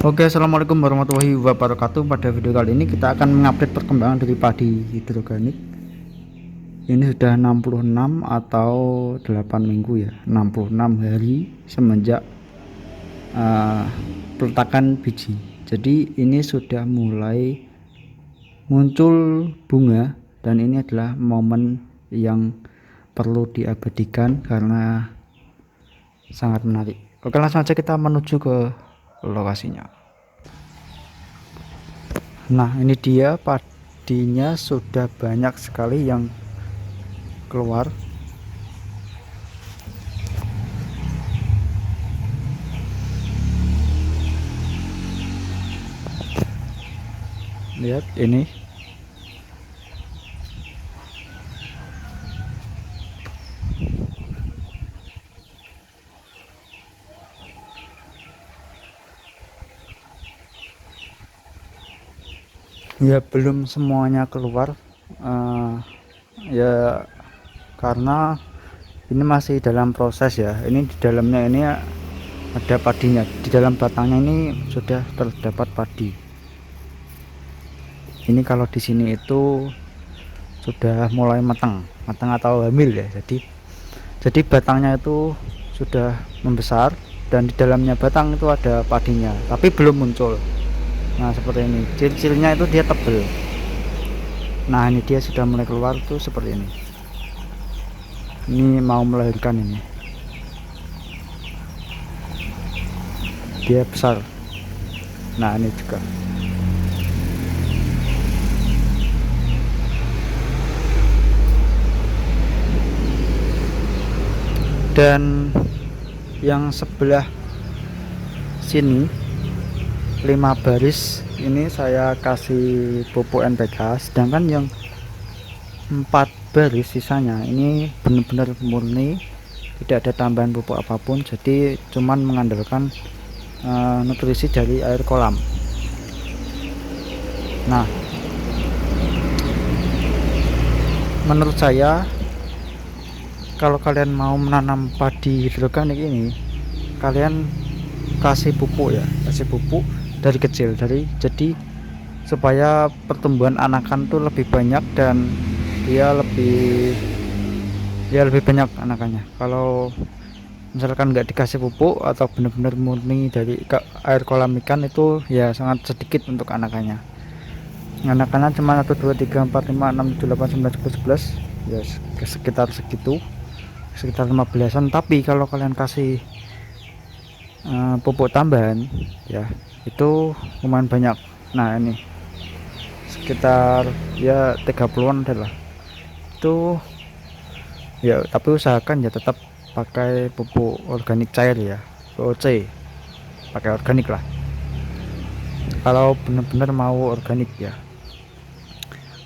Oke, assalamualaikum warahmatullahi wabarakatuh. Pada video kali ini kita akan mengupdate perkembangan dari padi hidroganik. Ini sudah 66 atau 8 minggu ya, 66 hari semenjak peletakan biji. Jadi ini sudah mulai muncul bunga, dan ini adalah momen yang perlu diabadikan karena sangat menarik. Oke, langsung saja kita menuju ke lokasinya. Nah, ini dia padinya sudah banyak sekali yang keluar. Lihat ini. Ya, belum semuanya keluar ya, karena ini masih dalam proses ya. Ini di dalamnya ini ada padinya, di dalam batangnya ini sudah terdapat padi. Ini kalau di sini itu sudah mulai matang atau hamil ya. Jadi batangnya itu sudah membesar, dan di dalamnya batang itu ada padinya, tapi belum muncul. Nah, seperti ini ciri-cirinya, itu dia tebel. Nah, ini dia sudah mulai keluar tuh seperti ini mau melahirkan. Ini dia besar. Nah, ini juga. Dan yang sebelah sini 5 baris ini saya kasih pupuk NPK, sedangkan yang 4 baris sisanya ini benar-benar murni, tidak ada tambahan pupuk apapun, jadi cuman mengandalkan nutrisi dari air kolam. Nah, menurut saya kalau kalian mau menanam padi hidroganik ini, kalian kasih pupuk dari kecil, jadi supaya pertumbuhan anakan tuh lebih banyak, dan dia lebih banyak anakannya. Kalau misalkan nggak dikasih pupuk atau benar-benar murni dari air kolam ikan, itu ya sangat sedikit untuk anakannya cuma 1 2 3 4 5 6 7 8 9 10 11 ya, sekitar segitu, sekitar 15-an. Tapi kalau kalian kasih pupuk tambahan ya, itu lumayan banyak. Nah, ini sekitar ya 30-an adalah itu ya, tapi usahakan ya tetap pakai pupuk organik cair ya, POC, pakai organik lah kalau benar-benar mau organik ya.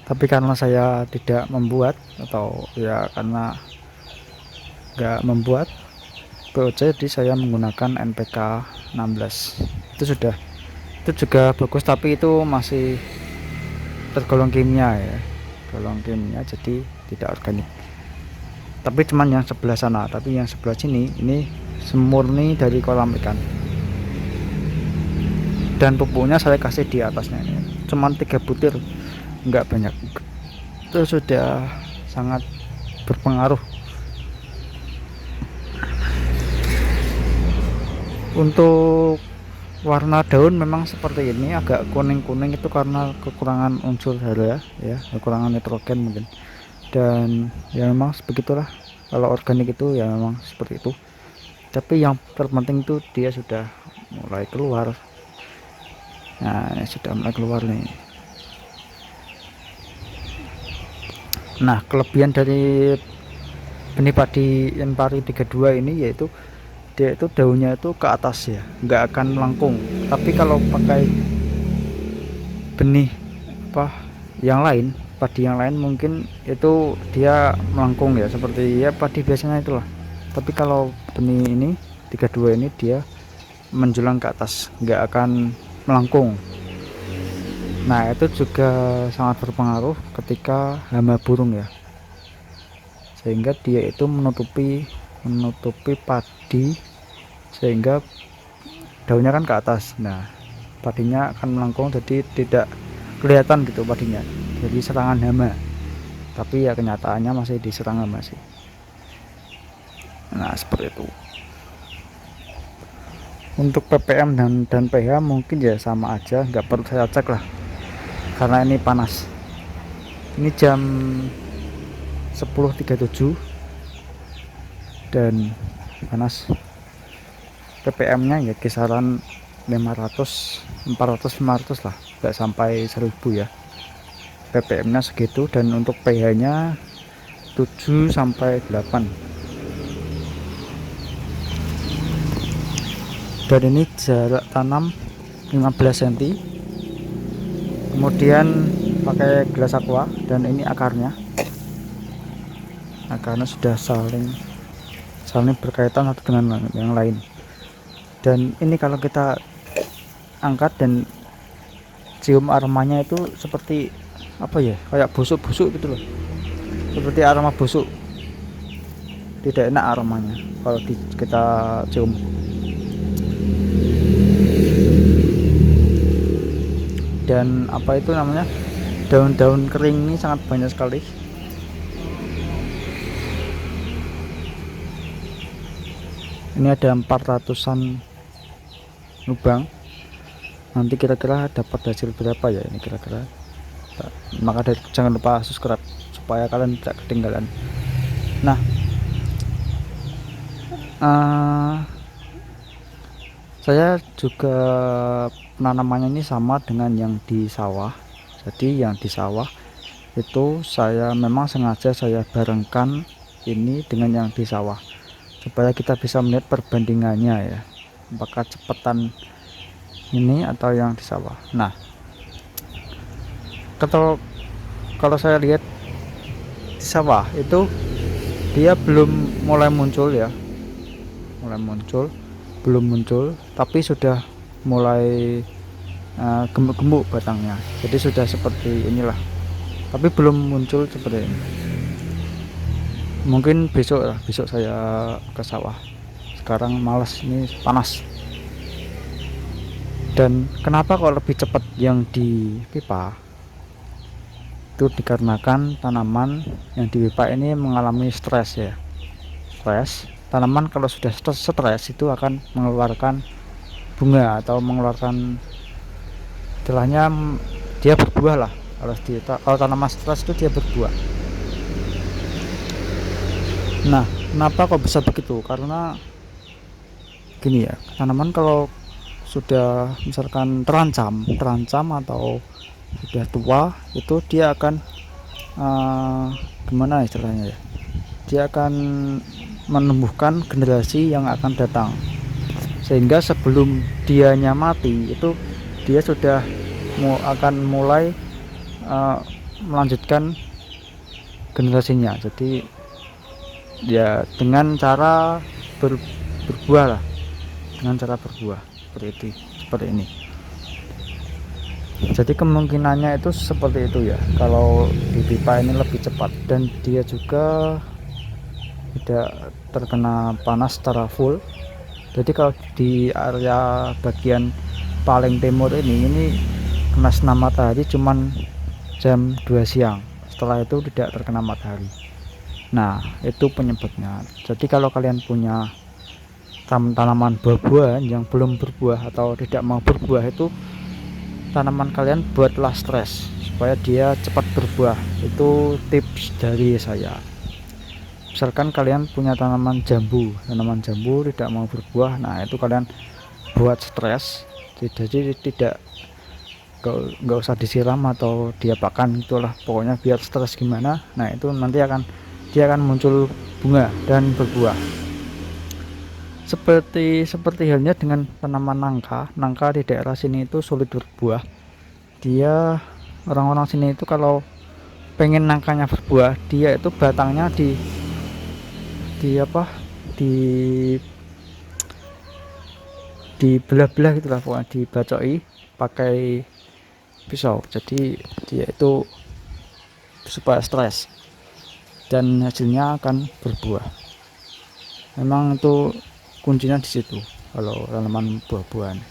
Tapi karena saya tidak membuat, atau ya karena nggak membuat POC, jadi saya menggunakan NPK 16. Itu juga bagus, tapi itu masih tergolong kimia ya, jadi tidak organik. Tapi cuman yang sebelah sana, tapi yang sebelah sini ini semurni dari kolam ikan, dan pupuknya saya kasih di atasnya ini cuman 3 butir, nggak banyak. Itu sudah sangat berpengaruh. Untuk warna daun memang seperti ini, agak kuning-kuning, itu karena kekurangan unsur hara ya, kekurangan nitrogen mungkin. Dan ya memang begitulah, kalau organik itu ya memang seperti itu. Tapi yang terpenting itu dia sudah mulai keluar. Nah, ini sudah mulai keluar nih. Nah, kelebihan dari benih padi Enpari 32 ini yaitu dia itu daunnya itu ke atas ya, nggak akan melengkung. Tapi kalau pakai benih yang lain, padi yang lain, mungkin itu dia melengkung ya, seperti ya padi biasanya itulah. Tapi kalau benih ini 32 ini dia menjulang ke atas, nggak akan melengkung. Nah, itu juga sangat berpengaruh ketika hama burung ya, sehingga dia itu menutupi padi, sehingga daunnya kan ke atas. Nah, padinya akan melengkung, jadi tidak kelihatan gitu padinya, jadi serangan hama, tapi ya kenyataannya masih diserang hama sih. Nah seperti itu. Untuk ppm dan pH mungkin ya sama aja, nggak perlu saya cek lah karena ini panas. Ini jam 10.37 dan panas. ppm nya ya kisaran 500, 400, 500 lah, nggak sampai 1000 ya ppm nya segitu. Dan untuk pH nya 7 sampai 8. Dan ini jarak tanam 15 cm, kemudian pakai gelas aqua, dan ini akarnya sudah saling berkaitan satu dengan yang lain. Dan ini kalau kita angkat dan cium aromanya itu seperti apa ya, kayak busuk-busuk gitu loh, seperti aroma busuk, tidak enak aromanya kalau kita cium. Dan apa itu namanya, daun-daun kering ini sangat banyak sekali. Ini ada 400-an lubang. Nanti kira-kira dapat hasil berapa ya ini kira-kira. Maka jangan lupa subscribe supaya kalian tidak ketinggalan. Nah, saya juga penanamannya ini sama dengan yang di sawah. Jadi yang di sawah itu saya memang sengaja saya barengkan ini dengan yang di sawah supaya kita bisa melihat perbandingannya ya, apakah cepetan ini atau yang di sawah. Nah, kalau saya lihat di sawah itu dia belum mulai muncul ya, belum muncul, tapi sudah mulai gemuk-gemuk batangnya, jadi sudah seperti inilah, tapi belum muncul seperti ini. Mungkin besok saya ke sawah, sekarang malas, ini panas. Dan kenapa kok lebih cepat yang di pipa? Itu dikarenakan tanaman yang di pipa ini mengalami stres ya. Tanaman kalau sudah stres itu akan mengeluarkan bunga atau mengeluarkan, istilahnya dia berbuah lah. Kalau tanaman stres itu dia berbuah. Nah, kenapa kok bisa begitu? Karena gini ya, tanaman kalau sudah misalkan terancam atau sudah tua, itu dia akan gimana istilahnya ya, dia akan menumbuhkan generasi yang akan datang, sehingga sebelum dianya mati itu dia sudah akan mulai melanjutkan generasinya. Jadi ya dengan cara berbuah lah, seperti ini. Jadi kemungkinannya itu seperti itu ya, kalau di pipa ini lebih cepat, dan dia juga tidak terkena panas secara full. Jadi kalau di area bagian paling timur ini kena sinar matahari cuman jam 2 siang, setelah itu tidak terkena matahari. Nah, itu penyebabnya. Jadi kalau kalian punya tanaman buah-buahan yang belum berbuah atau tidak mau berbuah, itu tanaman kalian buatlah stres supaya dia cepat berbuah. Itu tips dari saya. Misalkan kalian punya tanaman jambu tidak mau berbuah, nah itu kalian buat stres, jadi tidak, nggak usah disiram atau diapakan, itulah pokoknya biar stres gimana. Nah itu nanti dia akan muncul bunga dan berbuah. Seperti halnya dengan tanaman nangka di daerah sini itu sulit berbuah. Dia, orang-orang sini itu kalau pengen nangkanya berbuah, dia itu batangnya dibelah-belah gitulah, pokoknya dibacoki pakai pisau. Jadi dia itu supaya stres dan hasilnya akan berbuah. Memang itu kuncinya di situ kalau tanaman buah-buahan.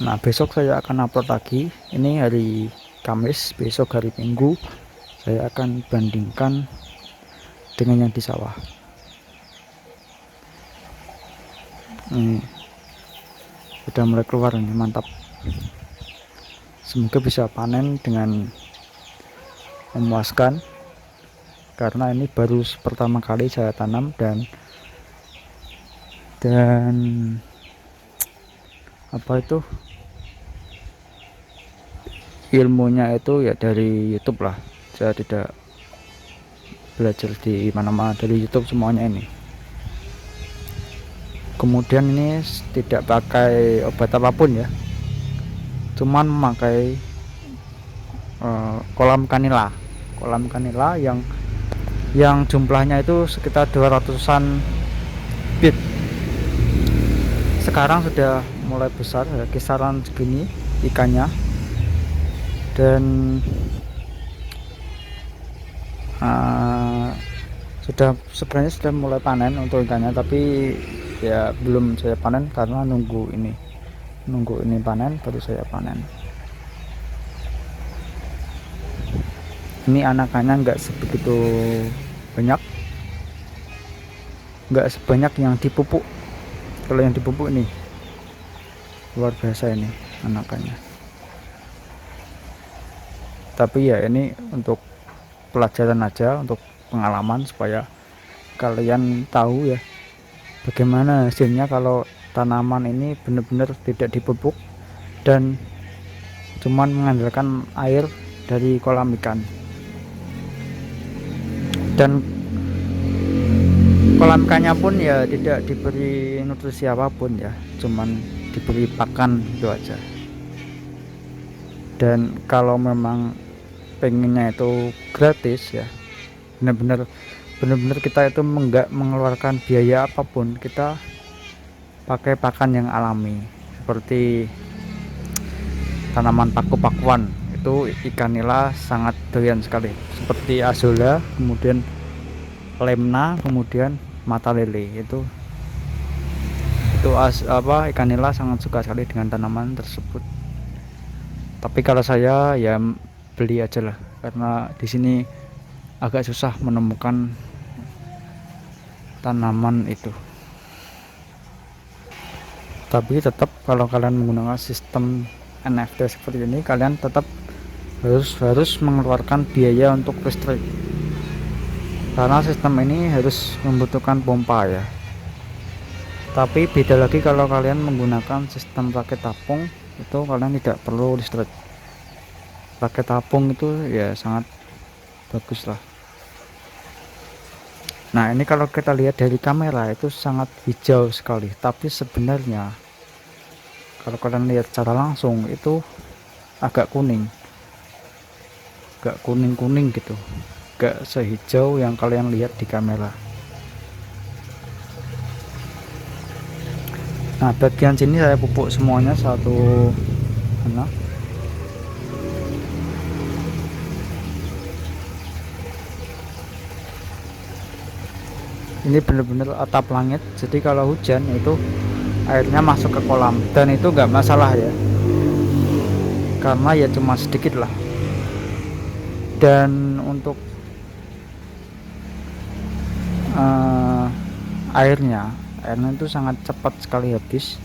Nah besok saya akan upload lagi. Ini hari Kamis, besok hari Minggu saya akan bandingkan dengan yang di sawah. Ini sudah mulai keluar, ini mantap. Semoga bisa panen dengan memuaskan, karena ini baru pertama kali saya tanam dan apa itu, ilmunya itu ya dari YouTube lah. Saya tidak belajar di mana-mana, dari YouTube semuanya ini. Kemudian ini tidak pakai obat apapun ya, cuman memakai kolam kanila yang jumlahnya itu sekitar 200-an bit. Sekarang sudah mulai besar ya, kisaran segini ikannya, dan sebenarnya sudah mulai panen untuk ikannya, tapi ya belum saya panen karena nunggu ini panen baru saya panen. Ini anakannya nggak sebegitu banyak, nggak sebanyak yang dipupuk. Kalau yang dipupuk ini luar biasa ini anakannya. Tapi ya ini untuk pelajaran aja, untuk pengalaman, supaya kalian tahu ya bagaimana hasilnya kalau tanaman ini benar-benar tidak dipupuk dan cuman mengandalkan air dari kolam ikan. Dan kolam ikannya pun ya tidak diberi nutrisi apapun ya, cuman diberi pakan itu aja. Dan kalau memang pengennya itu gratis ya, benar-benar kita itu enggak mengeluarkan biaya apapun, kita pakai pakan yang alami seperti tanaman paku-pakuan. Itu ikan nila sangat doyan sekali, seperti azolla, kemudian lemna, kemudian mata lele. Itu ikan nila sangat suka sekali dengan tanaman tersebut. Tapi kalau saya ya beli aja lah, karena di sini agak susah menemukan tanaman itu. Tapi tetap kalau kalian menggunakan sistem NFT seperti ini, kalian tetap harus mengeluarkan biaya untuk listrik, karena sistem ini harus membutuhkan pompa ya. Tapi beda lagi kalau kalian menggunakan sistem pakai tabung, itu kalian tidak perlu listrik. Pakai tabung itu ya sangat bagus lah. Nah ini kalau kita lihat dari kamera itu sangat hijau sekali, tapi sebenarnya kalau kalian lihat secara langsung itu agak kuning gitu, gak sehijau yang kalian lihat di kamera. Nah bagian sini saya pupuk semuanya satu anak. Ini benar-benar atap langit, jadi kalau hujan itu airnya masuk ke kolam, dan itu nggak masalah ya, karena ya cuma sedikit lah. Dan untuk airnya itu sangat cepat sekali habis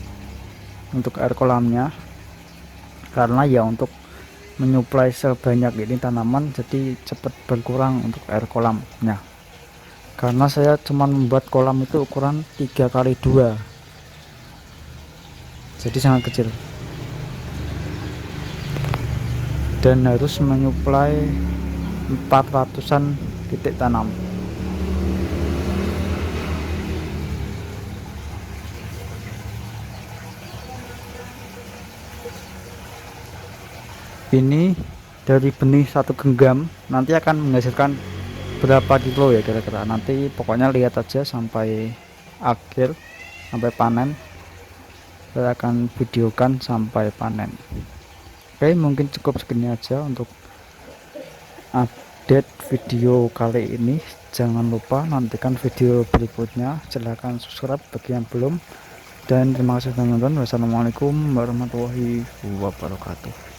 untuk air kolamnya, karena ya untuk menyuplai sebanyak ini tanaman, jadi cepat berkurang untuk air kolamnya. Karena saya cuma membuat kolam itu ukuran 3x2, jadi sangat kecil, dan harus menyuplai 400-an titik tanam. Ini dari benih satu genggam nanti akan menghasilkan berapa kilo ya kira-kira, nanti pokoknya lihat aja sampai akhir, sampai panen. Saya akan videokan sampai panen. Oke, mungkin cukup segini aja untuk update video kali ini. Jangan lupa nantikan video berikutnya, silahkan subscribe bagi yang belum, dan terima kasih teman-teman. Wassalamualaikum warahmatullahi wabarakatuh.